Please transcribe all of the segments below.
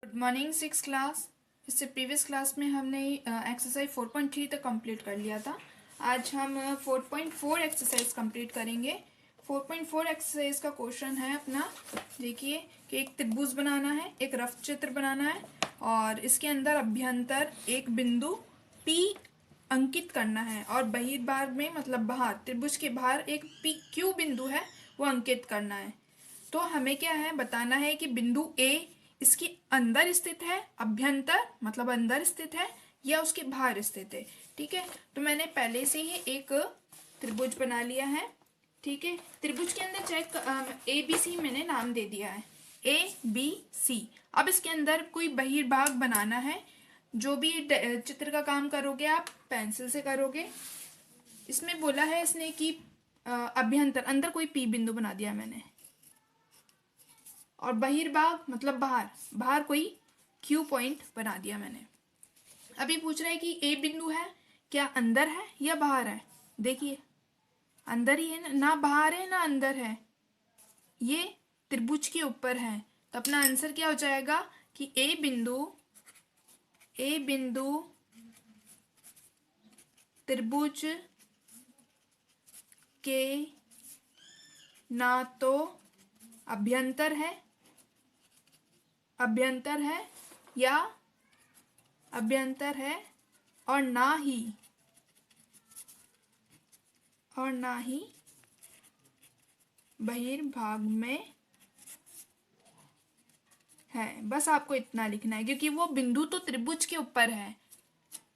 Good morning six class. इससे previous class में हमने एक्सरसाइज 4.3 तक कंप्लीट कर लिया था। आज हम 4.4 एक्सरसाइज कंप्लीट करेंगे। 4.4 एक्सरसाइज का क्वेश्चन है अपना, देखिए कि एक त्रिभुज बनाना है, एक रफ चित्र बनाना है और इसके अंदर अभ्यंतर एक बिंदु P अंकित करना है और बहिर्भाग में मतलब बाहर त्रिभुज के बाहर एक पी क्यू बिंदु है वो अंकित करना है। तो हमें क्या है बताना है कि बिंदु ए इसके अंदर स्थित है, अभ्यंतर मतलब अंदर स्थित है या उसके बाहर स्थित है। ठीक है, तो मैंने पहले से ही एक त्रिभुज बना लिया है। ठीक है, त्रिभुज के अंदर चेक ए बी सी मैंने नाम दे दिया है, ए बी सी। अब इसके अंदर कोई बहिर्भाग बनाना है। जो भी चित्र का काम करोगे आप पेंसिल से करोगे। इसमें बोला है इसने कि अभ्यंतर अंदर कोई पी बिंदु बना दिया मैंने और बहिर्भाग मतलब बाहर, बाहर कोई क्यू पॉइंट बना दिया मैंने। अभी पूछ रहा है कि ए बिंदु है क्या अंदर है या बाहर है। देखिए अंदर ही है ना बाहर है ना अंदर है, ये त्रिभुज के ऊपर है। तो अपना आंसर क्या हो जाएगा कि ए बिंदु त्रिभुज के ना तो अभ्यंतर है या अभ्यंतर है और ना ही बहिर्भाग में है। बस आपको इतना लिखना है क्योंकि वो बिंदु तो त्रिभुज के ऊपर है,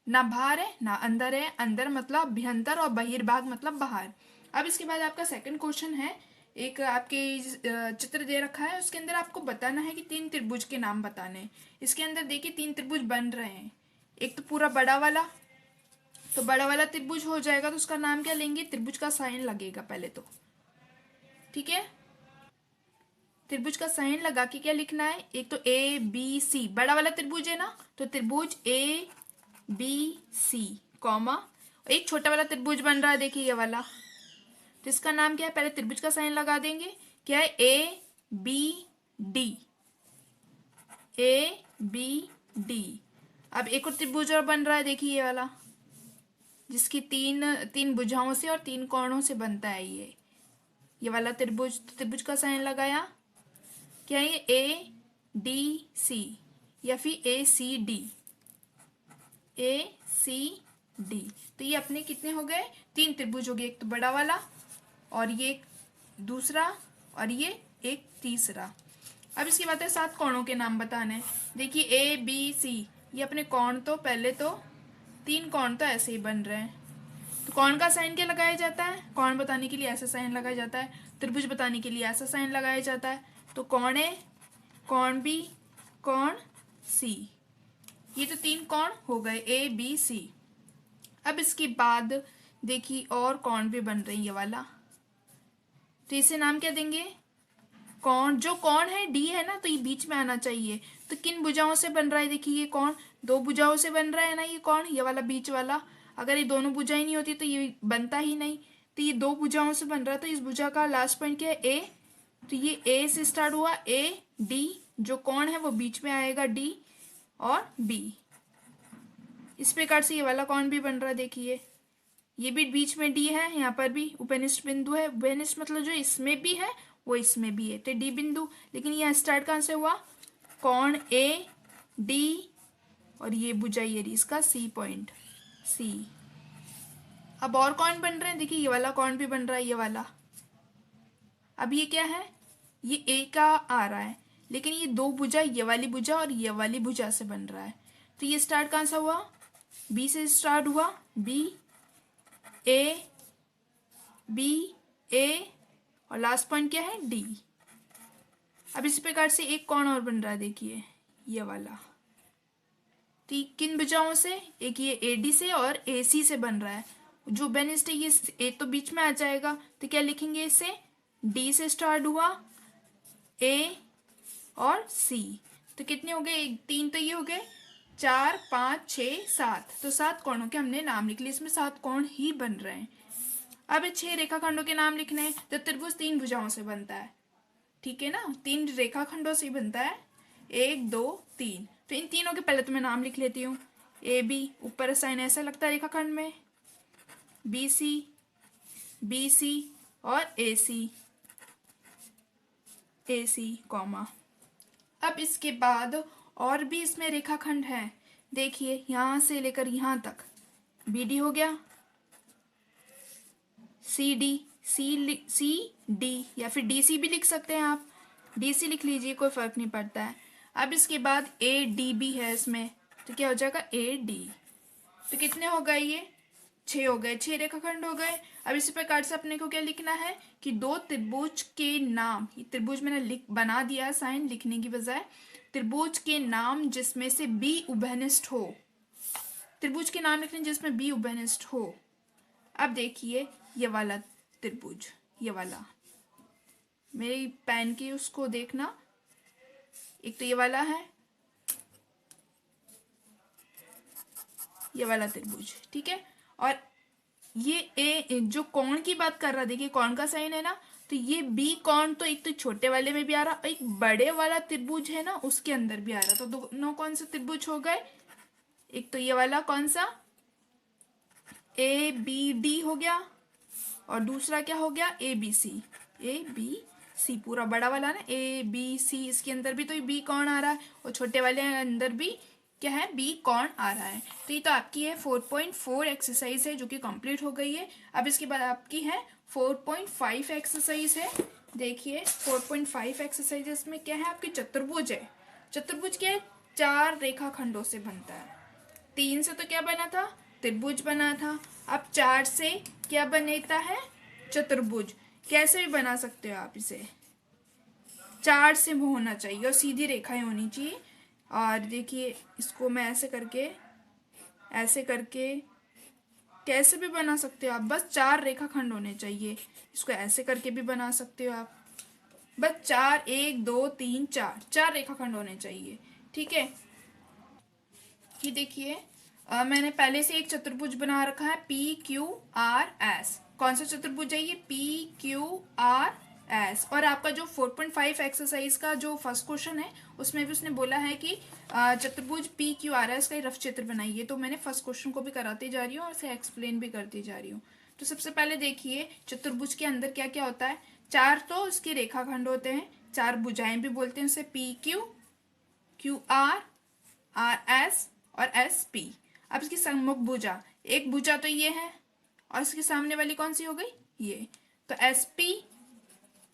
ना बाहर है ना अंदर है। अंदर मतलब अभ्यंतर और बहिर्भाग मतलब बाहर। अब इसके बाद आपका सेकंड क्वेश्चन है, एक आपके चित्र दे रखा है, उसके अंदर आपको बताना है कि 3 त्रिभुज के नाम बताने हैं। इसके अंदर देखिए 3 त्रिभुज बन रहे हैं। एक तो पूरा बड़ा वाला, तो बड़ा वाला त्रिभुज हो जाएगा तो उसका नाम क्या लेंगे, त्रिभुज का साइन लगेगा पहले तो। ठीक है, त्रिभुज का साइन लगा के क्या लिखना है, एक तो ए बी सी बड़ा वाला त्रिभुज है ना, तो त्रिभुज ए बी सी कॉमा एक छोटा वाला त्रिभुज बन रहा है, देखिए ये वाला, तो इसका नाम क्या है, पहले त्रिभुज का साइन लगा देंगे। क्या है, A B D, A B D. अब एक और त्रिभुज और बन रहा है, देखिए ये वाला, जिसकी तीन भुजाओं से और 3 कोणों से बनता है ये वाला त्रिभुज। तो त्रिभुज का साइन लगाया, क्या है, ए डी सी या फिर ए सी डी। तो ये अपने कितने हो गए, 3 त्रिभुज हो गए, एक तो बड़ा वाला और ये दूसरा और ये एक तीसरा। अब इसके बाद है 7 कोणों के नाम बताने। देखिए ए बी सी, ये अपने कोण तो पहले तो 3 कोण तो ऐसे ही बन रहे हैं। तो कोण का साइन क्या लगाया जाता है, कोण बताने के लिए ऐसा साइन लगाया जाता है, त्रिभुज बताने के लिए ऐसा साइन लगाया जाता है। तो कोण ए, कोण बी, कोण सी, ये तो 3 कोण हो गए ए बी सी। अब इसके बाद देखिए और कोण भी बन रही है, ये वाला, तो इसे नाम क्या देंगे, कोण, जो कोण है डी है ना, तो ये बीच में आना चाहिए। तो किन भुजाओं से बन रहा है, देखिए ये कोण 2 भुजाओं से बन रहा है ना, ये कोण, ये वाला बीच वाला। अगर ये दोनों भुजाएं नहीं होती तो ये बनता ही नहीं। तो ये 2 भुजाओं से बन रहा है, तो इस भुजा का लास्ट पॉइंट क्या है, ए। तो ये ए से स्टार्ट हुआ, ए डी, जो कोण है वो बीच में आएगा, डी और बी। इस प्रकार से ये वाला कोण भी बन रहा है, देखिए ये भी बीच में डी है, यहाँ पर भी उपनिष्ठ बिंदु है। उपनिष्ठ मतलब जो इसमें भी है वो इसमें भी है, तो डी बिंदु। लेकिन यह स्टार्ट कहाँ से हुआ, कोण ए डी और ये भुजा ये रही इसका सी पॉइंट, सी। अब और कौन बन रहे हैं, देखिए ये वाला कौन भी बन रहा है, ये वाला। अब ये क्या है, ये ए का आ रहा है, लेकिन ये 2 भुजा, ये वाली भुजा और ये वाली भुजा से बन रहा है। तो ये स्टार्ट कहाँ से हुआ, बी से स्टार्ट हुआ, बी ए बी ए और लास्ट पॉइंट क्या है, डी। अब इस प्रकार से एक कोण और बन रहा है, देखिए ये वाला। तो किन भुजाओं से, एक ये एडी से और एसी से बन रहा है। जो बेनिस्ट है ये ए तो बीच में आ जाएगा, तो क्या लिखेंगे इसे, डी से स्टार्ट हुआ, ए और सी। तो कितने हो गए, 3 तो ये हो गए, 4 5 6 7। तो 7 कोणों के हमने नाम लिख लिए, इसमें 7 कोण ही बन रहे हैं। अब 6 रेखाखंडों के नाम लिखने हैं। तो त्रिभुज 3 भुजाओं से बनता है, ठीक है ना, 3 रेखाखंडों से बनता है। 1 2 3। तो इन तीनों के पहले तो मैं नाम लिख लेती हूँ। ए बी, ऊपर साइन ऐसा लगता है रेखाखंड में, बी सी और ए सी कॉमा। अब इसके बाद और भी इसमें रेखाखंड है। देखिए यहाँ से लेकर यहाँ तक बी डी हो गया, सी डी या फिर डी सी भी लिख सकते हैं आप, डी सी लिख लीजिए, कोई फर्क नहीं पड़ता है। अब इसके बाद ए डी भी है इसमें, तो क्या हो जाएगा ए डी। तो कितने हो गए ये? 6 हो गए, 6 रेखाखंड हो गए। अब इसी प्रकार से अपने को क्या लिखना है कि दो त्रिभुज के नाम, ये त्रिभुज मैंने बना दिया है साइन लिखने की बजाय, त्रिभुज के नाम जिसमें से बी उभयनिष्ठ हो, त्रिभुज के नाम लिखने जिसमें बी उभयनिष्ठ हो। अब देखिए ये वाला त्रिभुज, ये वाला, मेरी पेन की उसको देखना, एक तो ये वाला है, ये वाला त्रिभुज, ठीक है। और ये ए जो कोण की बात कर रहा, देखिए कोण का साइन है ना, तो ये बी कोण तो एक तो छोटे वाले में भी आ रहा, एक बड़े वाला त्रिभुज है ना उसके अंदर भी आ रहा। तो दोनों कौन से त्रिभुज हो गए? एक तो ये वाला कौन सा, ए बी डी हो गया, और दूसरा क्या हो गया, ए बी सी, पूरा बड़ा वाला ना ए बी सी, इसके अंदर भी तो बी कौन आ रहा है, और छोटे वाले अंदर भी क्या है, बी कौन आ रहा है। तो ये तो आपकी है 4.4 एक्सरसाइज है जो कि कंप्लीट हो गई है। अब इसके बाद आपकी है 4.5 एक्सरसाइज है। देखिए 4.5 एक्सरसाइज इसमें क्या है, आपकी चतुर्भुज है। चतुर्भुज क्या है, 4 रेखाखंडों से बनता है। 3 से तो क्या बना था, त्रिभुज बना था। अब 4 से क्या बनता है, चतुर्भुज। कैसे भी बना सकते हो आप इसे, 4 से होना चाहिए और सीधी रेखाएं होनी चाहिए। और देखिए इसको मैं ऐसे करके कैसे भी बना सकते हो आप, बस 4 रेखाखंड होने चाहिए। इसको ऐसे करके भी बना सकते हो आप, बस 4, 1 2 3 4 रेखाखंड होने चाहिए, ठीक है। कि देखिए मैंने पहले से एक चतुर्भुज बना रखा है पी क्यू आर एस। कौन सा चतुर्भुज है ये, पी क्यू आर एस। और आपका जो 4.5 एक्सरसाइज का जो फर्स्ट क्वेश्चन है उसमें भी उसने बोला है कि चतुर्भुज पी क्यू आर एस का रफ चित्र बनाइए। तो मैंने फर्स्ट क्वेश्चन को भी कराती जा रही हूँ और उसे एक्सप्लेन भी करती जा रही हूँ। तो सबसे पहले देखिए चतुर्भुज के अंदर क्या क्या होता है। 4 तो उसके रेखाखंड होते हैं, 4 भुजाएं भी बोलते हैं उसे, P Q R, R S और एस पी। अब इसकी सम्मुख भुजा, एक भुजा तो ये है और इसके सामने वाली कौन सी हो गई, ये। तो एस पी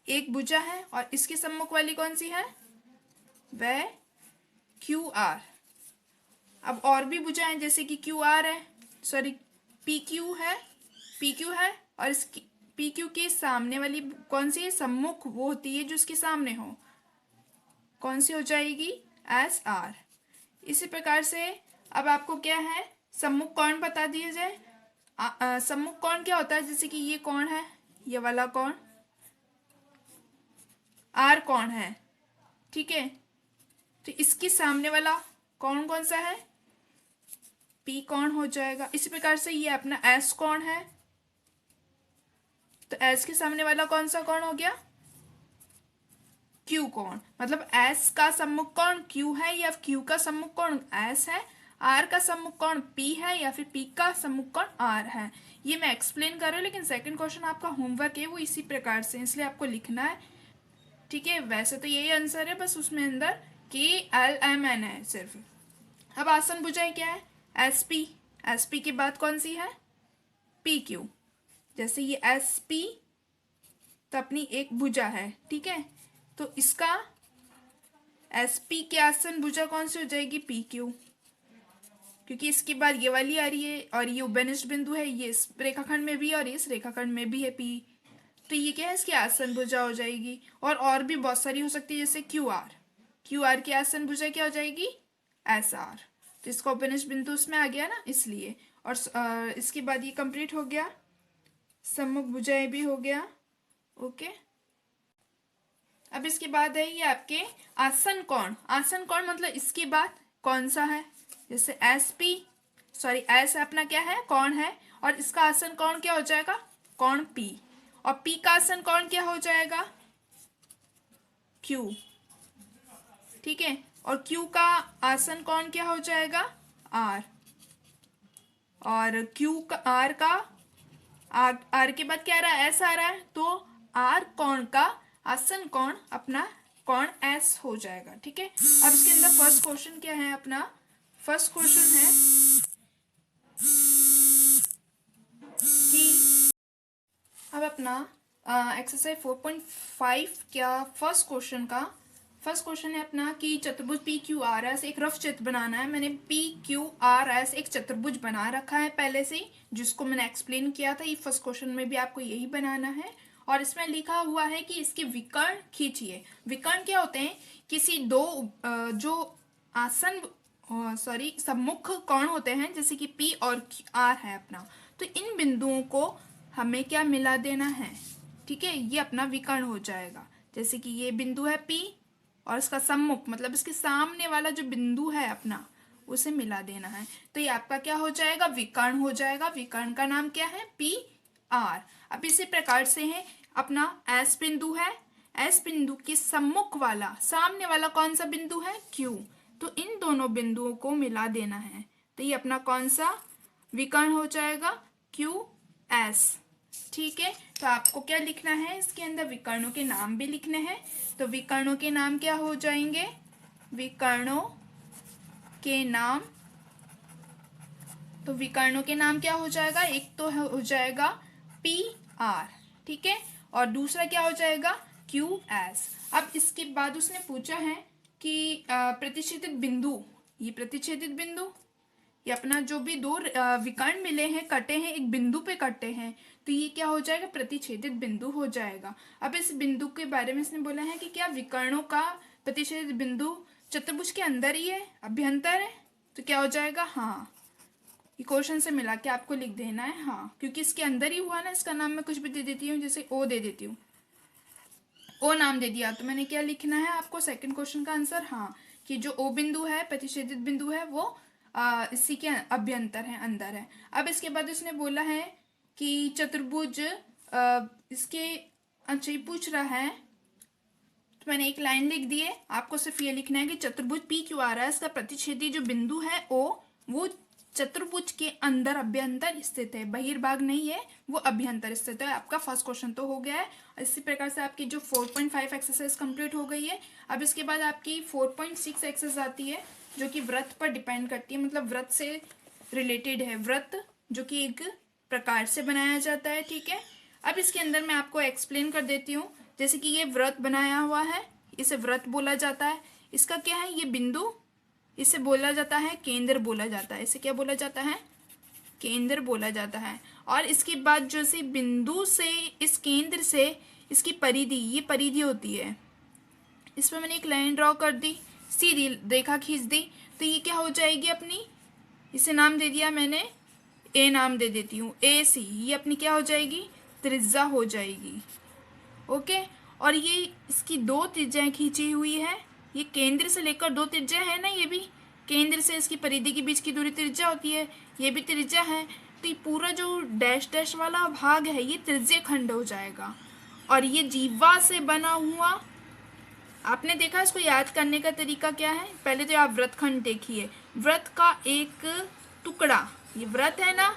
एक भुजा है और इसके सम्मुख वाली कौन सी है, वह क्यू आर। अब और भी भुजाएं जैसे कि क्यू आर है, सॉरी पी क्यू है और इसकी पी क्यू के सामने वाली कौन सी है, सम्मुख वो होती है जो इसके सामने हो, कौन सी हो जाएगी, एस आर। इसी प्रकार से अब आपको क्या है, सम्मुख कोण बता दिए जाए। सम्मुख कोण क्या होता है, जैसे कि ये कोण है, ये वाला कोण आर कोण है, ठीक है। तो इसके सामने वाला कोण कौन सा है, पी कोण हो जाएगा। इसी प्रकार से ये अपना एस कोण है, तो एस के सामने वाला कौन सा कोण हो गया, क्यू कोण। मतलब एस का सम्मुख कोण क्यू है या क्यू का सम्मुख कोण एस है, आर का सम्मुख कोण पी है या फिर पी का सम्मुख कोण आर है। ये मैं एक्सप्लेन कर रही हूँ, लेकिन सेकंड क्वेश्चन आपका होमवर्क है वो इसी प्रकार से, इसलिए आपको लिखना है, ठीक है। वैसे तो यही आंसर है, बस उसमें अंदर के एल एम एन है सिर्फ। अब आसन भुजाएं क्या है, एस पी के बाद कौन सी है, पी क्यू। जैसे ये एस पी तो अपनी एक भुजा है, ठीक है। तो इसका एस पी के आसन भुजा कौन सी हो जाएगी, पी क्यू, क्योंकि इसके बाद ये वाली आ रही है और ये उभयनिष्ठ बिंदु है, ये इस रेखाखंड में भी और इस रेखाखंड में भी है पी। तो ये क्या है, इसकी आसन भुजा हो जाएगी। और भी बहुत सारी हो सकती है, जैसे क्यू आर की आसन भुजा क्या हो जाएगी, एस आर। तो इसका उभयनिष्ठ बिंदु उसमें आ गया ना, इसलिए। और इसके बाद ये कंप्लीट हो गया, सम्मुख भुजाएं भी हो गया, ओके। अब इसके बाद है ये आपके आसन कोण। आसन कोण मतलब इसके बाद कौन सा है, जैसे एस अपना क्या है, कोण है, और इसका आसन कोण क्या हो जाएगा, कोण पी। और पी का आसन कोण क्या हो जाएगा, क्यू, ठीक है। और क्यू का आसन कोण क्या हो जाएगा, आर। और क्यू का आर का आर के बाद क्या आ रहा है, एस आ रहा है, तो आर कोण का आसन कोण अपना कोण एस हो जाएगा। ठीक है, अब इसके अंदर फर्स्ट क्वेश्चन क्या है अपना, फर्स्ट क्वेश्चन है कि अब अपना एक्सरसाइज 4.5 क्या फर्स्ट क्वेश्चन है अपना कि चतुर्भुज पी क्यू आर एस, एक रफ चित्र बनाना है। मैंने पी क्यू आर एस एक चतुर्भुज बना रखा है पहले से, जिसको मैंने एक्सप्लेन किया था। ये फर्स्ट क्वेश्चन में भी आपको यही बनाना है, और इसमें लिखा हुआ है कि इसके विकर्ण खींचिए। विकर्ण क्या होते हैं, किसी दो जो आसन सम्मुख कोण होते हैं, जैसे कि पी और आर है अपना, तो इन बिंदुओं को हमें क्या मिला देना है। ठीक है, ये अपना विकर्ण हो जाएगा। जैसे कि ये बिंदु है पी और इसका सम्मुख मतलब इसके सामने वाला जो बिंदु है अपना, उसे मिला देना है। तो ये आपका क्या हो जाएगा, विकर्ण हो जाएगा। विकर्ण का नाम क्या है, पी आर। अब इसी प्रकार से है अपना एस बिंदु है, एस बिंदु के सम्मुख वाला सामने वाला कौन सा बिंदु है, क्यू। तो इन दोनों बिंदुओं को मिला देना है, तो ये अपना कौन सा विकर्ण हो जाएगा, क्यू एस। ठीक है, तो आपको क्या लिखना है, इसके अंदर विकर्णों के नाम भी लिखने हैं। तो विकर्णों के नाम क्या हो जाएंगे, विकर्णों के नाम, तो विकर्णों के नाम क्या हो जाएगा, एक तो हो जाएगा पी आर, ठीक है, और दूसरा क्या हो जाएगा, क्यू एस। अब इसके बाद उसने पूछा है कि प्रतिच्छेदित बिंदु, ये प्रतिच्छेदित बिंदु, ये अपना जो भी दो विकर्ण मिले हैं, कटे हैं, एक बिंदु पे कटे हैं, तो ये क्या हो जाएगा, प्रतिच्छेदित बिंदु हो जाएगा। अब इस बिंदु के बारे में इसने बोला है कि क्या विकर्णों का प्रतिच्छेदित बिंदु चतुर्भुज के अंदर ही है, अभ्यंतर है, तो क्या हो जाएगा, हाँ। ये क्वेश्चन से मिला के आपको लिख देना है हाँ, क्योंकि इसके अंदर ही हुआ ना। इसका नाम मैं कुछ भी दे देती हूँ, जैसे ओ दे देती हूँ, ओ नाम दे दिया, तो मैंने क्या लिखना है आपको, सेकंड क्वेश्चन का आंसर हाँ, कि जो ओ बिंदु है, प्रतिच्छेदित बिंदु है, वो इसी के अभ्यंतर है, अंदर है। अब इसके बाद उसने बोला है कि चतुर्भुज इसके, अच्छा ये पूछ रहा है, तो मैंने एक लाइन लिख दी है, आपको सिर्फ ये लिखना है कि चतुर्भुज पी क्यू आर एस का प्रतिच्छेदी जो बिंदु है ओ, वो चतुर्भुज के अंदर अभ्यंतर स्थित है, बहिर्भाग नहीं है, वो अभ्यंतर स्थित है। आपका फर्स्ट क्वेश्चन तो हो गया है। इसी प्रकार से आपकी जो 4.5 एक्सरसाइज कंप्लीट हो गई है। अब इसके बाद आपकी 4.6 एक्सरसाइज आती है, जो कि व्रत पर डिपेंड करती है, मतलब व्रत से रिलेटेड है। व्रत जो कि एक प्रकार से बनाया जाता है, ठीक है। अब इसके अंदर मैं आपको एक्सप्लेन कर देती हूँ। जैसे कि ये व्रत बनाया हुआ है, इसे व्रत बोला जाता है। इसका क्या है, ये बिंदु, इसे बोला जाता है केंद्र बोला जाता है। इसे क्या बोला जाता है, केंद्र बोला जाता है। और इसके बाद जो सी बिंदु से, इस केंद्र से इसकी परिधि, ये परिधि होती है, इस पर मैंने एक लाइन ड्रॉ कर दी, सीधी रेखा खींच दी, तो ये क्या हो जाएगी अपनी, इसे नाम दे दिया मैंने, ए नाम दे देती हूँ, ए सी। ये अपनी क्या हो जाएगी, त्रिज्या हो जाएगी, ओके। और ये इसकी दो त्रिज्याएं खींची हुई है, ये केंद्र से लेकर दो त्रिज्या है ना, ये भी केंद्र से इसकी परिधि के बीच की दूरी त्रिज्या होती है, ये भी त्रिज्या है। तो ये पूरा जो डैश डैश वाला भाग है, ये त्रिज्य खंड हो जाएगा। और ये जीवा से बना हुआ, आपने देखा इसको याद करने का तरीका क्या है, पहले तो आप व्रतखंड देखिए, व्रत का एक टुकड़ा, ये व्रत है ना।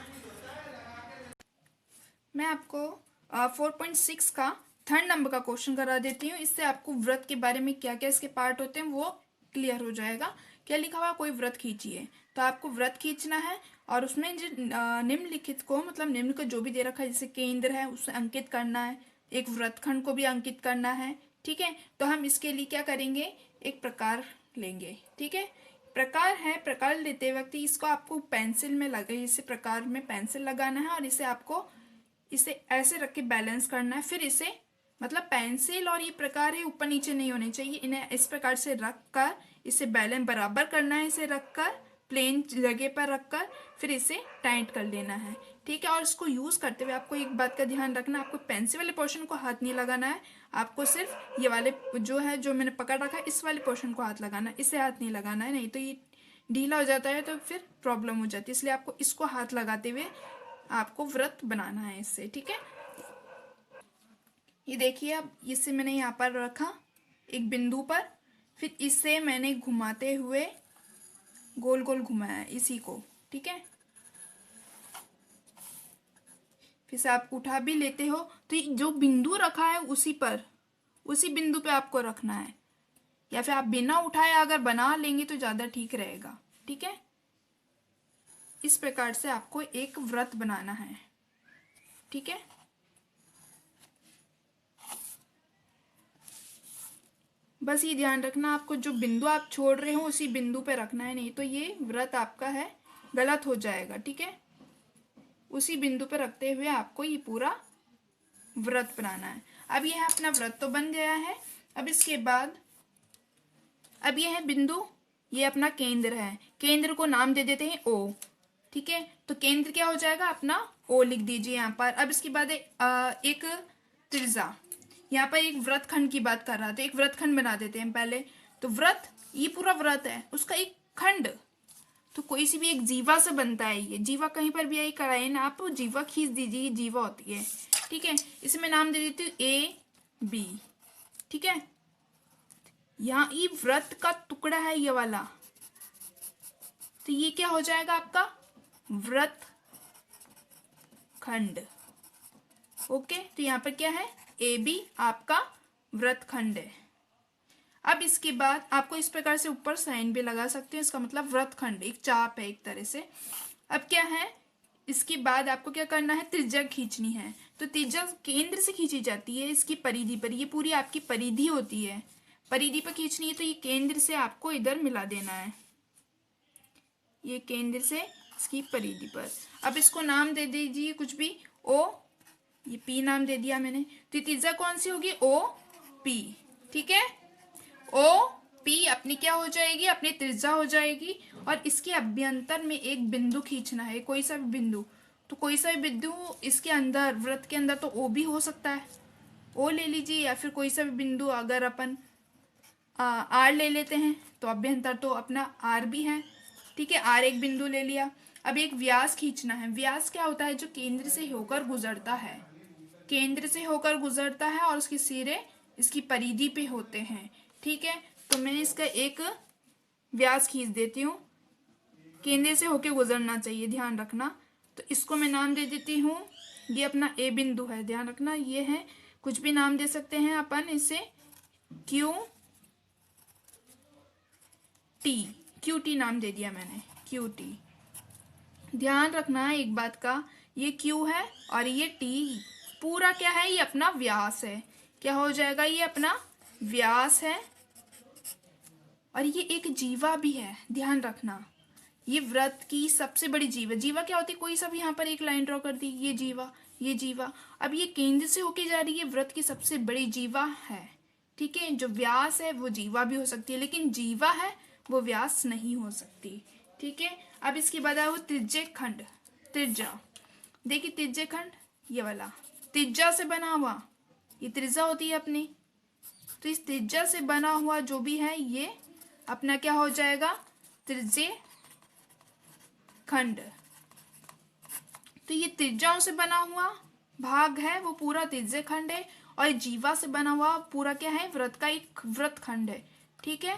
मैं आपको 4.6 का थर्ड नंबर का क्वेश्चन करा देती हूँ, इससे आपको व्रत के बारे में क्या क्या इसके पार्ट होते हैं वो क्लियर हो जाएगा। क्या लिखा हुआ, कोई व्रत खींचिए, तो आपको व्रत खींचना है, और उसमें जो निम्नलिखित को, मतलब निम्न को जो भी दे रखा है, जैसे केंद्र है उसे अंकित करना है, एक व्रतखंड को भी अंकित करना है, ठीक है। तो हम इसके लिए क्या करेंगे, एक प्रकार लेंगे, ठीक है। प्रकार है, प्रकार लेते वक्त इसको आपको पेंसिल में लगे, इसे प्रकार में पेंसिल लगाना है, और इसे आपको इसे ऐसे रख के बैलेंस करना है। फिर इसे, मतलब पेंसिल और ये प्रकार है ऊपर नीचे नहीं होने चाहिए, इन्हें इस प्रकार से रख कर इसे बैलेंस बराबर करना है, इसे रखकर प्लेन जगह पर रखकर फिर इसे टाइट कर लेना है, ठीक है। और इसको यूज करते हुए आपको एक बात का ध्यान रखना, आपको पेंसिल वाले पोर्शन को हाथ नहीं लगाना है, आपको सिर्फ ये वाले जो है, जो मैंने पकड़ रखा है, इस वाले पोर्शन को हाथ लगाना है, इसे हाथ नहीं लगाना है, नहीं तो ये ढीला हो जाता है तो फिर प्रॉब्लम हो जाती है। इसलिए आपको इसको हाथ लगाते हुए आपको व्रत बनाना है इससे, ठीक है। ये देखिए, अब इसे मैंने यहाँ पर रखा एक बिंदु पर, फिर इसे मैंने घुमाते हुए गोल गोल घुमाया इसी को, ठीक है। फिर से आप उठा भी लेते हो तो जो बिंदु रखा है उसी बिंदु पे आपको रखना है, या फिर आप बिना उठाए अगर बना लेंगे तो ज़्यादा ठीक रहेगा, ठीक है। इस प्रकार से आपको एक वृत्त बनाना है, ठीक है। बस ये ध्यान रखना, आपको जो बिंदु आप छोड़ रहे हो उसी बिंदु पे रखना है, नहीं तो ये वृत्त आपका है गलत हो जाएगा, ठीक है। उसी बिंदु पे रखते हुए आपको ये पूरा वृत्त बनाना है। अब यह अपना वृत्त तो बन गया है। अब इसके बाद अब यह है बिंदु, ये अपना केंद्र है, केंद्र को नाम दे देते हैं ओ, ठीक है। तो केंद्र क्या हो जाएगा अपना ओ, लिख दीजिए यहाँ पर। अब इसके बाद एक त्रिज्या, यहाँ पर एक वृत्तखंड की बात कर रहा था, एक वृत्तखंड बना देते हैं पहले। तो वृत्त, ये पूरा वृत्त है, उसका एक खंड, तो कोई सी भी एक जीवा से बनता है। ये जीवा कहीं पर भी आई कराए ना आप, जीवा खींच दीजिए, ये जीवा होती है, ठीक है। इसे मैं नाम दे देती हूँ ए बी, ठीक है। यहाँ ये वृत्त का टुकड़ा है ये वाला, तो ये क्या हो जाएगा आपका वृत्त खंड, ओके। तो यहाँ पर क्या है ए बी आपका वृत्त खंड है। अब इसके बाद आपको इस प्रकार से ऊपर साइन भी लगा सकते हैं, इसका मतलब वृत्त खंड एक चाप है एक तरह से। अब क्या है, इसके बाद आपको क्या करना है, त्रिज्या खींचनी है। तो त्रिज्या केंद्र से खींची जाती है इसकी परिधि पर, ये पूरी आपकी परिधि होती है, परिधि पर खींचनी है। तो ये केंद्र से आपको इधर मिला देना है, ये केंद्र से इसकी परिधि पर। अब इसको नाम दे दीजिए कुछ भी, ओ, ये पी नाम दे दिया मैंने। तो त्रिज्या कौन सी होगी, ओ पी, ठीक है। ओ पी अपनी क्या हो जाएगी, अपनी त्रिज्या हो जाएगी। और इसके अभ्यंतर में एक बिंदु खींचना है, कोई सा भी बिंदु। तो कोई सा भी बिंदु इसके अंदर, वृत्त के अंदर, तो ओ भी हो सकता है, ओ ले लीजिए, या फिर कोई सा भी बिंदु। अगर अपन आर ले लेते हैं तो अभ्यंतर तो अपना आर भी है, ठीक है। आर एक बिंदु ले लिया। अब एक व्यास खींचना है। व्यास क्या होता है, जो केंद्र से होकर गुजरता है, केंद्र से होकर गुजरता है और उसके सिरे इसकी परिधि पे होते हैं, ठीक है। तो मैं इसका एक व्यास खींच देती हूँ, केंद्र से होकर गुजरना चाहिए, ध्यान रखना। तो इसको मैं नाम दे देती हूँ, ये अपना ए बिंदु है, ध्यान रखना ये है, कुछ भी नाम दे सकते हैं अपन इसे, क्यू टी, क्यू टी नाम दे दिया मैंने, क्यू टी। ध्यान रखना है एक बात का, ये क्यू है और ये टी पूरा क्या है, ये अपना व्यास है। क्या हो जाएगा, ये अपना व्यास है और ये एक जीवा भी है, ध्यान रखना। ये वृत्त की सबसे बड़ी जीवा, जीवा क्या होती है, कोई सा भी यहाँ पर एक लाइन ड्रॉ कर दी, ये जीवा, ये जीवा। अब ये केंद्र से होके जा रही है, वृत्त की सबसे बड़ी जीवा है, ठीक है। जो व्यास है वो जीवा भी हो सकती है, लेकिन जीवा है वो व्यास नहीं हो सकती, ठीक है। अब इसके बाद आया वो त्रिज्यक खंड, त्रिज्या। देखिए त्रिज्यक खंड ये वाला त्रिज्या से बना हुआ, ये त्रिज्या होती है अपनी। तो इस त्रिज्या से बना हुआ जो भी है ये अपना क्या हो जाएगा, त्रिज्य खंड। तो ये त्रिज्याओं से बना हुआ भाग है वो पूरा त्रिज्य खंड है, और जीवा से बना हुआ पूरा क्या है, वृत्त का एक वृत्त खंड है, ठीक है।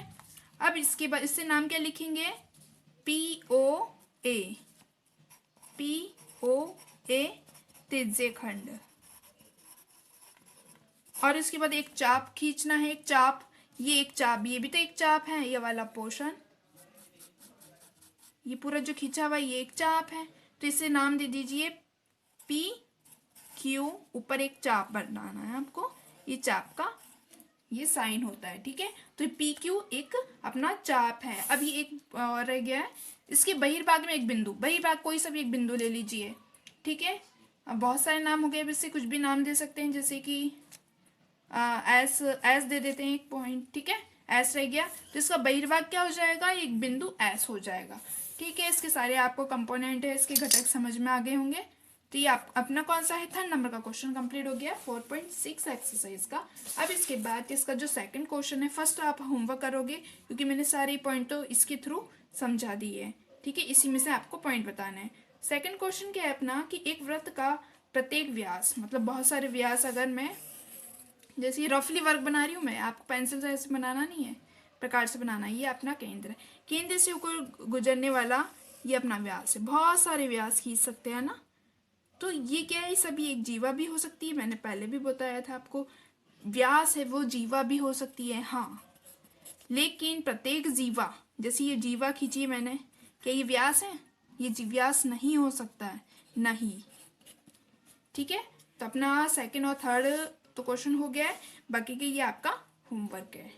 अब इसके बाद इससे नाम क्या लिखेंगे, पी ओ ए, पी ओ ए त्रिज्य खंड। और इसके बाद एक चाप खींचना है, एक चाप, ये एक चाप, ये भी तो एक चाप है, ये वाला पोर्शन, ये पूरा जो खींचा हुआ ये एक चाप है। तो इसे नाम दे दीजिए पी क्यू, ऊपर एक चाप बनाना है आपको, ये चाप का ये साइन होता है, ठीक है। तो पी क्यू एक अपना चाप है। अब ये एक और रह गया है, इसके बहिर्भाग में एक बिंदु, बहिर्भाग कोई सा भी एक बिंदु ले लीजिए, ठीक है। अब बहुत सारे नाम हो गए, अब इससे कुछ भी नाम दे सकते हैं, जैसे कि एस, एस दे देते हैं एक पॉइंट, ठीक है, एस रह गया। तो इसका बहिर्भाग क्या हो जाएगा, एक बिंदु एस हो जाएगा, ठीक है। इसके सारे आपको कंपोनेंट है, इसके घटक समझ में आ गए होंगे। तो ये अपना कौन सा है, 3rd नंबर का क्वेश्चन कंप्लीट हो गया 4.6 एक्सरसाइज का। अब इसके बाद इसका जो सेकंड क्वेश्चन है, फर्स्ट आप होमवर्क करोगे क्योंकि मैंने सारे पॉइंट तो इसके थ्रू समझा दिए है, ठीक है। इसी में से आपको पॉइंट बताना है। सेकंड क्वेश्चन क्या है अपना, कि एक वृत्त का प्रत्येक व्यास, मतलब बहुत सारे व्यास, अगर मैं जैसे रफली वर्क बना रही हूँ, मैं आपको पेंसिल से ऐसे बनाना नहीं है, प्रकार से बनाना है। ये अपना केंद्र है, केंद्र से ऊपर गुजरने वाला ये अपना व्यास है। बहुत सारे व्यास खींच सकते हैं ना। तो ये क्या है, सभी एक जीवा भी हो सकती है, मैंने पहले भी बताया था आपको। व्यास है वो जीवा भी हो सकती है, हाँ, लेकिन प्रत्येक जीवा, जैसे ये जीवा खींची मैंने, क्या ये व्यास है? ये व्यास नहीं हो सकता है, नहीं। ठीक है, तो अपना सेकंड और थर्ड तो क्वेश्चन हो गया है, बाकी के ये आपका होमवर्क है।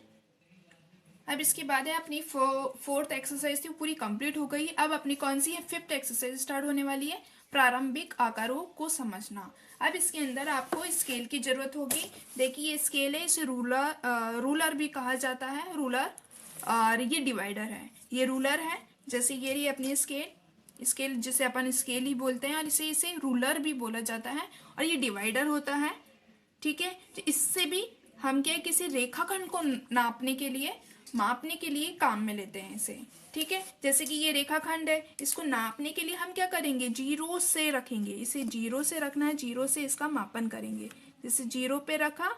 अब इसके बाद है अपनी फोर्थ एक्सरसाइज थी, पूरी कंप्लीट हो गई। अब अपनी कौन सी है, फिफ्थ एक्सरसाइज स्टार्ट होने वाली है, प्रारंभिक आकारों को समझना। अब इसके अंदर आपको स्केल की जरूरत होगी। देखिए ये स्केल है, इसे रूलर भी कहा जाता है, रूलर, और ये डिवाइडर है, ये रूलर है। जैसे ये रही अपनी स्केल जिसे अपन स्केल ही बोलते हैं, और इसे रूलर भी बोला जाता है, और ये डिवाइडर होता है। ठीक है, तो इससे भी हम क्या, किसी रेखाखंड को मापने के लिए काम में लेते हैं इसे। ठीक है, जैसे कि ये रेखाखंड है, इसको नापने के लिए हम क्या करेंगे, जीरो से रखेंगे, इसे जीरो से रखना है, जीरो से इसका मापन करेंगे। जैसे जीरो पे रखा,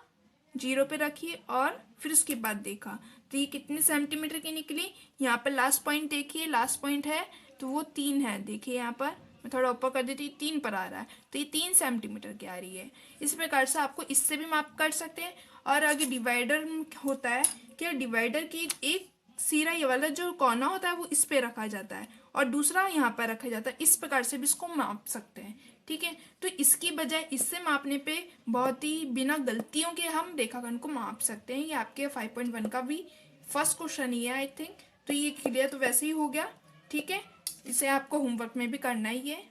जीरो पे रखी और फिर उसके बाद देखा, तो ये कितने सेंटीमीटर की निकली। यहाँ पर लास्ट पॉइंट देखिए, लास्ट पॉइंट है तो वो 3 है। देखिए यहाँ पर मैं थोड़ा ऊपर कर देती हूँ, 3 पर आ रहा है, तो ये 3 सेंटीमीटर की आ रही है। इस प्रकार से आपको इससे भी माप कर सकते हैं। और आगे डिवाइडर होता है, क्या डिवाइडर की एक सिरा, ये वाला जो कोना होता है वो इस पे रखा जाता है और दूसरा यहाँ पर रखा जाता है। इस प्रकार से भी इसको माप सकते हैं। ठीक है, तो इसकी बजाय इससे मापने पे बहुत ही बिना गलतियों के हम रेखाखंड को माप सकते हैं। ये आपके 5.1 का भी फर्स्ट क्वेश्चन ही है आई थिंक। तो ये क्लियर तो वैसे ही हो गया। ठीक है, इसे आपको होमवर्क में भी करना ही है।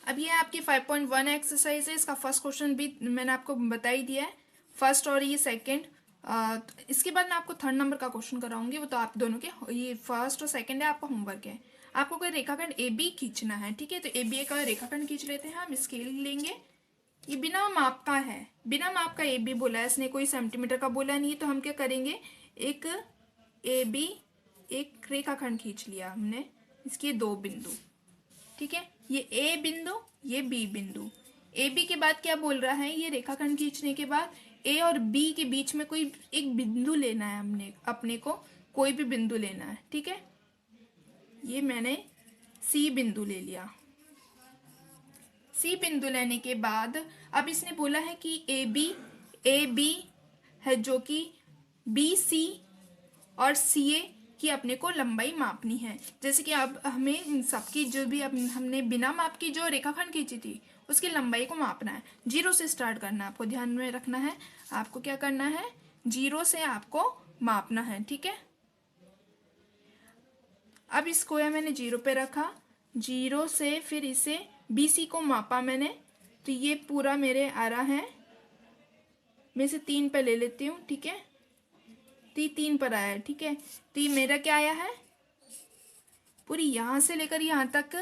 अब ये आपकी 5.1 एक्सरसाइज है, इसका फर्स्ट क्वेश्चन भी मैंने आपको बता ही दिया है, फर्स्ट और ये सेकंड। इसके बाद मैं आपको थर्ड नंबर का क्वेश्चन कराऊंगी, वो तो आप दोनों के, ये फर्स्ट और सेकंड है, आपका होमवर्क है। आपको कोई रेखाखंड ए बी खींचना है। ठीक है, तो ए बी का रेखाखंड खींच लेते हैं हम, स्केल लेंगे। ये बिना माप का है, बिना माप का ए बी बोला है इसने, कोई सेंटीमीटर का बोला नहीं, तो हम क्या करेंगे, एक ए बी एक रेखाखंड खींच लिया हमने, इसके 2 बिंदु। ठीक है, ये ए बिंदु, ये बी बिंदु। ए बी के बाद क्या बोल रहा है, ये रेखाखंड खींचने के बाद ए और बी के बीच में कोई एक बिंदु लेना है, हमने अपने को कोई भी बिंदु लेना है। ठीक है, ये मैंने सी बिंदु ले लिया। सी बिंदु लेने के बाद अब इसने बोला है कि ए बी है, जो कि बी सी और सी ए की अपने को लंबाई मापनी है। जैसे कि अब हमें इन सबकी जो भी हमने बिना माप की जो रेखाखंड खींची थी उसकी लंबाई को मापना है। जीरो से स्टार्ट करना है, आपको ध्यान में रखना है। आपको क्या करना है, जीरो से आपको मापना है। ठीक है, अब इसको है मैंने जीरो पे रखा, जीरो से फिर इसे BC को मापा मैंने, तो ये पूरा मेरे आ रहा है, मैं इसे 3 पे ले लेती हूँ। ठीक है, तो ये 3 पर आया है। ठीक है, तो ये मेरा क्या आया है, पूरी यहाँ से लेकर यहाँ तक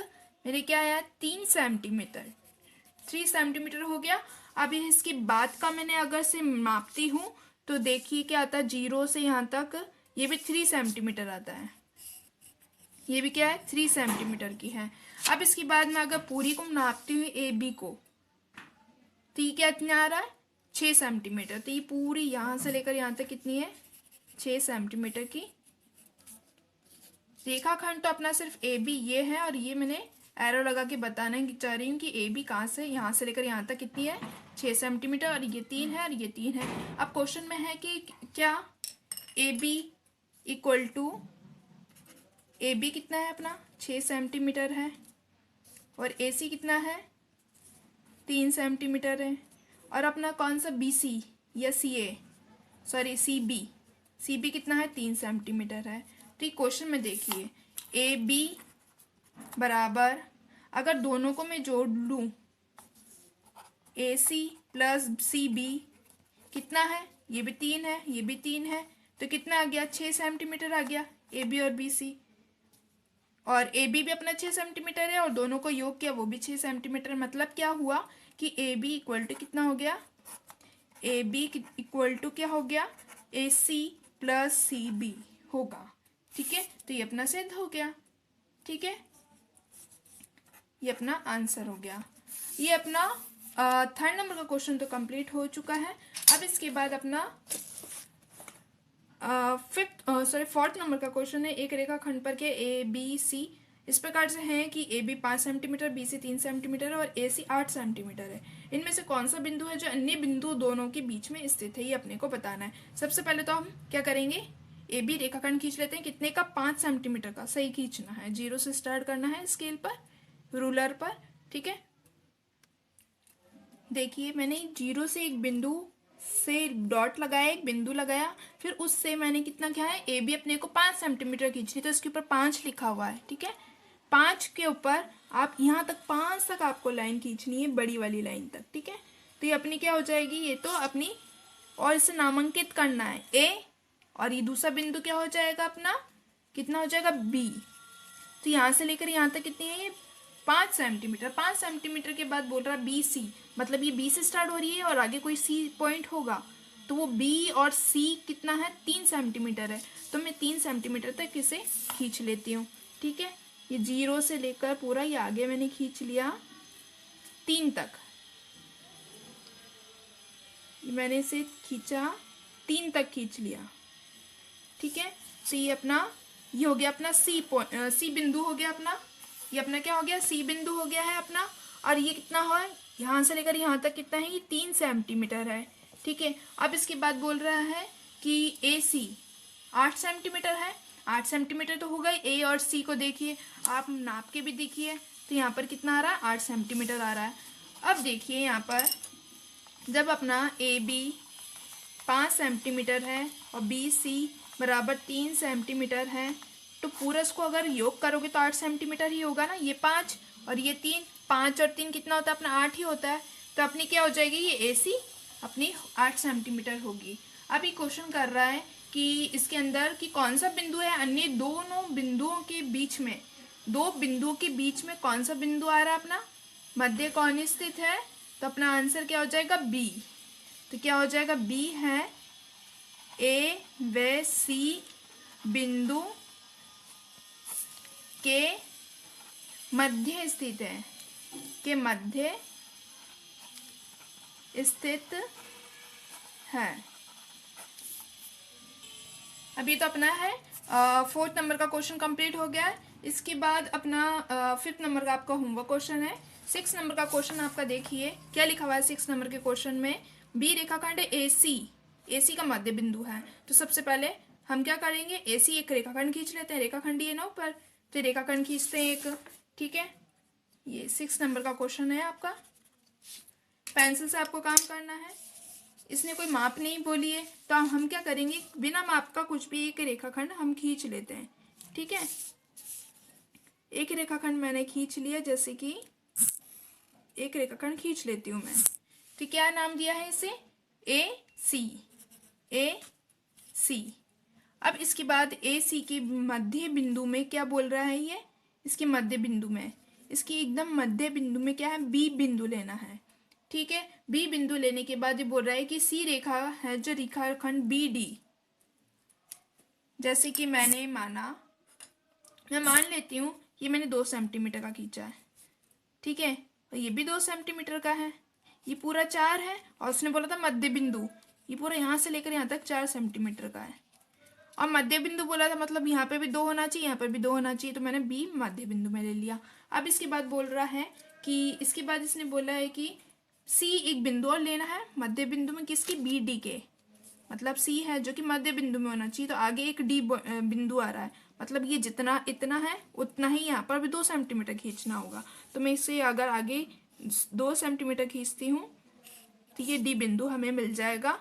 मेरे क्या आया, 3 सेंटीमीटर, 3 सेंटीमीटर हो गया। अब ये इसके बाद का मैंने अगर से मापती हूँ तो देखिए क्या आता है, जीरो से यहाँ तक ये भी 3 सेंटीमीटर आता है, ये भी क्या है 3 सेंटीमीटर की है। अब इसके बाद मैं अगर पूरी को नापती हूँ ए बी को, तो ये क्या इतना आ रहा है 6 सेंटीमीटर। तो ये पूरी यहाँ से लेकर यहाँ तक कितनी है, 6 सेंटीमीटर की रेखाखंड। तो अपना सिर्फ ए बी ये है, और ये मैंने एरो लगा के बताना चाह रही हूँ कि ए बी कहाँ से यहाँ से लेकर यहाँ तक कितनी है, 6 सेंटीमीटर, और ये 3 है और ये 3 है। अब क्वेश्चन में है कि क्या A B equal to, A B कितना है अपना 6 सेंटीमीटर है, और ए सी कितना है 3 सेंटीमीटर है, और अपना कौन सा बी सी या सी ए, सॉरी सी बी कितना है 3 सेंटीमीटर है। तो ये क्वेश्चन में देखिए ए बी बराबर, अगर दोनों को मैं जोड़ लूँ, ए सी प्लस सी बी कितना है, ये भी 3 है ये भी 3 है, तो कितना आ गया 6 सेंटीमीटर आ गया ए बी और बी सी। और ए बी भी अपना 6 सेंटीमीटर है और दोनों को योग किया वो भी 6 सेंटीमीटर। मतलब क्या हुआ कि ए बी इक्वल टू कितना हो गया, ए बी इक्वल टू क्या हो गया, ए सी प्लस सी बी होगा। ठीक है, तो ये अपना सिद्ध हो गया। ठीक है, ये अपना आंसर हो गया। ये अपना थर्ड नंबर का क्वेश्चन तो कंप्लीट हो चुका है। अब इसके बाद अपना फोर्थ नंबर का क्वेश्चन है, एक रेखाखंड पर के ए बी सी इस प्रकार से है कि A B 5 centimetre, B C 3 centimetre और ए सी 8 सेंटीमीटर है। इनमें से कौन सा बिंदु है जो अन्य बिंदु दोनों के बीच में स्थित है, ये अपने को बताना है। सबसे पहले तो हम क्या करेंगे, ए बी रेखाखंड खींच लेते हैं। कितने का, 5 सेंटीमीटर का। सही खींचना है, 0 से स्टार्ट करना है स्केल पर, रूलर पर। ठीक है, देखिए मैंने 0 से एक बिंदु से डॉट लगाया, एक बिंदु लगाया, फिर उससे मैंने कितना किया है, ए बी अपने को 5 सेंटीमीटर खींचनी, तो इसके ऊपर 5 लिखा हुआ है। ठीक है, 5 के ऊपर आप यहाँ तक 5 तक आपको लाइन खींचनी है, बड़ी वाली लाइन तक। ठीक है, तो ये अपनी क्या हो जाएगी, ये तो अपनी, और इसे नामांकित करना है ए, और ये दूसरा बिंदु क्या हो जाएगा अपना, कितना हो जाएगा, बी। तो यहाँ से लेकर यहाँ तक कितनी है, ये 5 सेंटीमीटर। 5 सेंटीमीटर के बाद बोल रहा है बी सी, मतलब ये बी से स्टार्ट हो रही है और आगे कोई सी पॉइंट होगा, तो वो बी और सी कितना है, 3 सेंटीमीटर है। तो मैं 3 सेंटीमीटर तक इसे खींच लेती हूँ। ठीक है, ये 0 से लेकर पूरा ये आगे मैंने खींच लिया 3 तक। मैंने इसे खींचा 3 तक खींच लिया। ठीक है, तो ये अपना, ये हो गया अपना सी बिंदु हो गया अपना, ये अपना क्या हो गया, सी बिंदु हो गया है अपना। और ये कितना है, यहाँ से लेकर यहाँ तक कितना है, ये 3 सेंटीमीटर है। ठीक है, अब इसके बाद बोल रहा है कि ए सी 8 सेंटीमीटर है। 8 सेंटीमीटर तो होगा ही। ए और सी को देखिए, आप नाप के भी देखिए, तो यहाँ पर कितना आ रहा है, 8 सेंटीमीटर आ रहा है। अब देखिए यहाँ पर, जब अपना ए बी 5 सेंटीमीटर है और बी सी बराबर 3 सेंटीमीटर है, तो पूरा इसको अगर योग करोगे तो 8 सेंटीमीटर ही होगा ना। ये 5 और ये 3, 5 और 3 कितना होता है अपना, 8 ही होता है। तो अपनी क्या हो जाएगी, ये ए सी अपनी 8 सेंटीमीटर होगी। अब ये क्वेश्चन कर रहा है कि इसके अंदर कि कौन सा बिंदु है अन्य दोनों बिंदुओं के बीच में, दो बिंदुओं के बीच में कौन सा बिंदु आ रहा है अपना, मध्य कौन स्थित है। तो अपना आंसर क्या हो जाएगा, बी। तो क्या हो जाएगा, बी है ए व सी बिंदु के मध्य स्थित है, के मध्य स्थित है। अभी तो अपना है 4th नंबर का क्वेश्चन कंप्लीट हो गया है। इसके बाद अपना 5th नंबर का आपका होमवर्क क्वेश्चन है। 6 नंबर का क्वेश्चन आपका देखिए क्या लिखा हुआ है 6 नंबर के क्वेश्चन में। बी रेखाखंड ए सी का मध्य बिंदु है। तो सबसे पहले हम क्या करेंगे, ए सी एक रेखाखंड खींच लेते हैं, रेखाखंड ये ना ऊपर, तो रेखाखंड खींचते हैं एक। ठीक है, ये 6 नंबर का क्वेश्चन है आपका। पेंसिल से आपको काम करना है, इसने कोई माप नहीं बोली है, तो हम क्या करेंगे, बिना माप का कुछ भी एक रेखाखंड हम खींच लेते हैं। ठीक है, एक रेखाखंड मैंने खींच लिया, जैसे कि एक रेखाखंड खींच लेती हूँ मैं। तो क्या नाम दिया है इसे, ए सी। अब इसके बाद ए सी के मध्य बिंदु में क्या बोल रहा है, ये इसके मध्य बिंदु में, इसकी एकदम मध्य बिंदु में क्या है, बी बिंदु लेना है। ठीक है, बी बिंदु लेने के बाद ये बोल रहा है कि सी रेखा है जो रेखाखंड बी डी, जैसे कि मैं मान लेती हूँ ये मैंने 2 सेंटीमीटर का खींचा है। ठीक है, और ये भी 2 सेंटीमीटर का है, ये पूरा 4 है, और उसने बोला था मध्य बिंदु, ये पूरा यहाँ से लेकर यहाँ तक 4 सेंटीमीटर का है, और मध्य बिंदु बोला था मतलब यहाँ पे भी 2 होना चाहिए, यहाँ पे भी 2 होना चाहिए, तो मैंने बी मध्य बिंदु में ले लिया। अब इसके बाद बोल रहा है कि इसके बाद इसने बोला है कि सी एक बिंदु और लेना है मध्य बिंदु में, किसकी, बी डी के, मतलब सी है जो कि मध्य बिंदु में होना चाहिए, तो आगे एक डी बिंदु आ रहा है, मतलब ये जितना इतना है उतना ही यहाँ पर भी 2 सेंटीमीटर खींचना होगा। तो मैं इसे अगर आगे 2 सेंटीमीटर खींचती हूँ तो ये डी बिंदु हमें मिल जाएगा,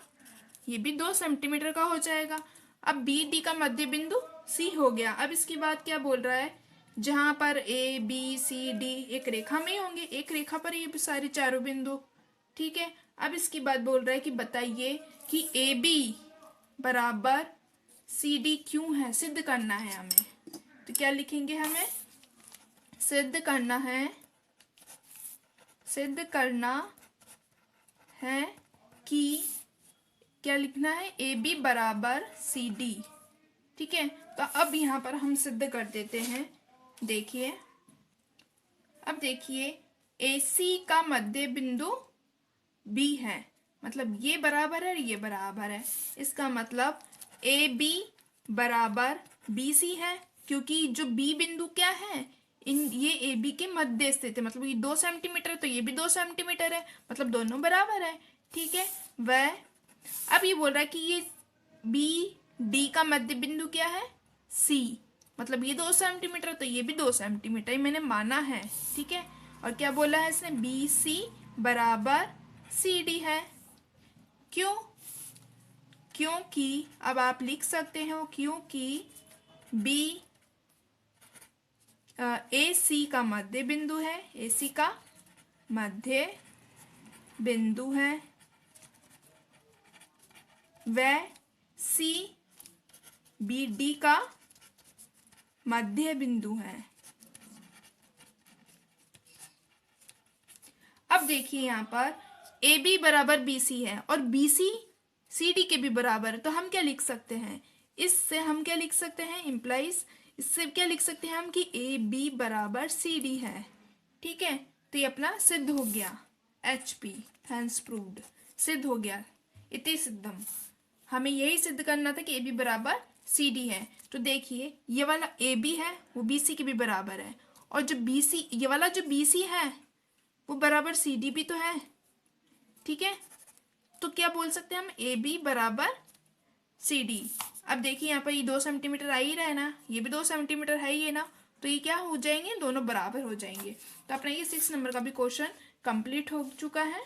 ये भी 2 सेंटीमीटर का हो जाएगा। अब बी डी का मध्य बिंदु सी हो गया। अब इसके बाद क्या बोल रहा है, जहाँ पर ए बी सी डी एक रेखा में होंगे, एक रेखा पर ये सारे चारों बिंदु। ठीक है, अब इसके बाद बोल रहा है कि बताइए कि ए बी बराबर सी डी क्यों है, सिद्ध करना है हमें। तो क्या लिखेंगे, हमें सिद्ध करना है कि क्या लिखना है, ए बी बराबर सी डी। ठीक है, तो अब यहाँ पर हम सिद्ध कर देते हैं। देखिए, अब देखिए ए सी का मध्य बिंदु बी है, मतलब ये बराबर है, ये बराबर है, इसका मतलब ए बी बराबर बी सी है, क्योंकि जो बी बिंदु क्या है, ये ए बी के मध्य स्थित है, मतलब ये 2 सेंटीमीटर है तो ये भी 2 सेंटीमीटर है, मतलब दोनों बराबर है। ठीक है, वह अब ये बोल रहा है कि ये बी डी का मध्य बिंदु क्या है, सी, मतलब ये 2 सेंटीमीटर तो ये भी 2 सेंटीमीटर, ये मैंने माना है। ठीक है, और क्या बोला है इसने, बी सी बराबर सी डी है। क्यों, क्योंकि अब आप लिख सकते हो क्योंकि बी ए सी का मध्य बिंदु है, ए सी का मध्य बिंदु है, वह सी बी डी का मध्य बिंदु है। अब देखिए यहाँ पर ए बी बराबर बी सी है और बी सी सी डी के भी बराबर है, तो हम क्या लिख सकते हैं, इससे हम क्या लिख सकते हैं, इम्प्लाइज इससे क्या लिख सकते हैं हम कि ए बी बराबर सी डी है। ठीक है, तो ये अपना सिद्ध हो गया, एच पी हैंस प्रूव्ड, सिद्ध हो गया, इति सिद्धम। हमें यही सिद्ध करना था कि ए बी बराबर सी डी है। तो देखिए ये वाला ए बी है वो बी सी के भी बराबर है, और जो बी सी ये वाला जो बी सी है वो बराबर सी डी भी तो है। ठीक है, तो क्या बोल सकते हैं हम, ए बी बराबर सी डी। अब देखिए यहाँ पर ये 2 सेंटीमीटर आ ही रहा है ना, ये भी 2 सेंटीमीटर है ही है ना, तो ये क्या हो जाएंगे, दोनों बराबर हो जाएंगे। तो अपना ये 6 नंबर का भी क्वेश्चन कंप्लीट हो चुका है।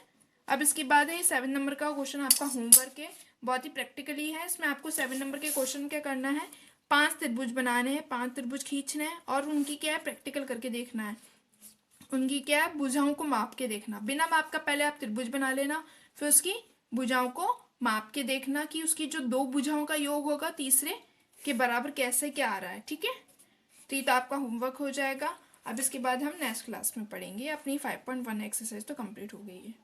अब इसके बाद है 7 नंबर का क्वेश्चन, आपका होमवर्क है, बहुत ही प्रैक्टिकली है। इसमें आपको 7 नंबर के क्वेश्चन क्या करना है, 5 त्रिभुज बनाने हैं, 5 त्रिभुज खींचने हैं और उनकी क्या है प्रैक्टिकल करके देखना है, उनकी क्या है भुजाओं को माप के देखना, बिना माप का पहले आप त्रिभुज बना लेना, फिर उसकी भुजाओं को माप के देखना कि उसकी जो 2 भुजाओं का योग होगा तीसरे के बराबर कैसे क्या आ रहा है। ठीक है, तो ये तो आपका होमवर्क हो जाएगा। अब इसके बाद हम नेक्स्ट क्लास में पढ़ेंगे। अपनी 5.1 एक्सरसाइज तो कंप्लीट हो गई है।